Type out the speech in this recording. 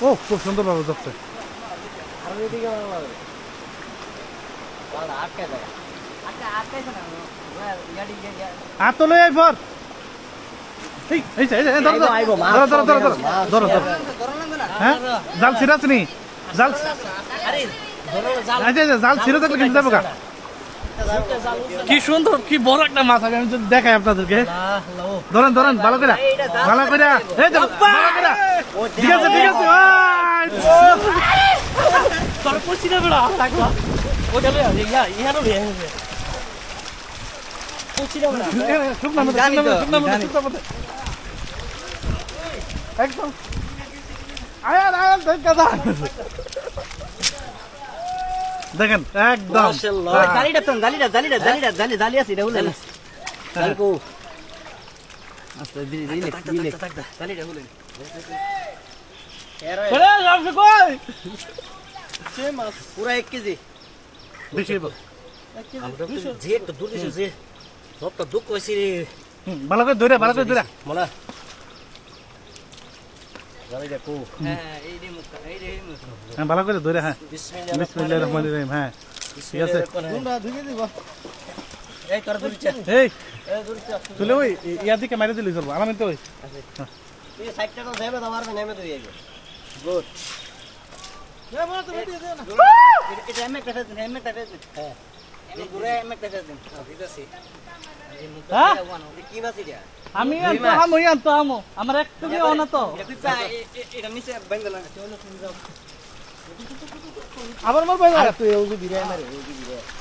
ও খুব সুন্দর ভাবে যাচ্ছে আর ওইদিকে বাংলাদেশ আটকে যায় আটকাইছে না আর তো লই আইফর এই ধরো হ্যাঁ জাল ছিড়াছ নি জাল জাল ছিঁড়ে থাকলে কিন্তু যাবো কি সুন্দর কি বড় একটা মাছ আমি যদি দেখাই আপনাদেরকে ধরেন ধরেন ভালো করে ভালো করে এই তো ভালো করে ঠিক আছে তোর কইছি না বেড়া লাগবা ওটা লই ইয়া ইহারও লই আইছে কইছি না বেড়া শুকনা মতো একদম আয়ার দেখ কাদা দেখেন একদম মাশাআল্লাহ জালি আছে এটা বলেন কালকো আস্তে দিলে জালিটা বলেন আরে আপনি কই সে মাছ পুরো 1 কেজি বেশি বল যে একটু দূর দিছে যে সবটা দুঃখ হইছে রে ভালো করে ধরে মোলা জালিটা কো হ্যাঁ এই রে মুখ হ্যাঁ ভালো করে ধরে হ্যাঁ বিসমিল্লাহির বিসমিল্লাহির রহমানির রহিম হ্যাঁ ঠিক আছে তোমরা ধুকে দিব এই তোর ধুরিছে এই ধুরিছে তুলে ওই ইয়া দিকে মারি দিলি চলবো আরামে তো ওই এই সাইডটা তো যাবে তোমার নেমে তো যাবে গুড না বল তো বেটি দে না এটা এমএ কাটা দেন হ্যাঁ এই ঘুরে এমএ কাটা দেন ঠিক আছে হ্যাঁ কি মাছ এটা আমি আনতো আমার একটু কি অনা তো এটা নিচে বাইন্ধ না চলো তুমি যাও আবার মার ভাই তুই ওই বিরিয়ানি মারে ওই বিরিয়ানি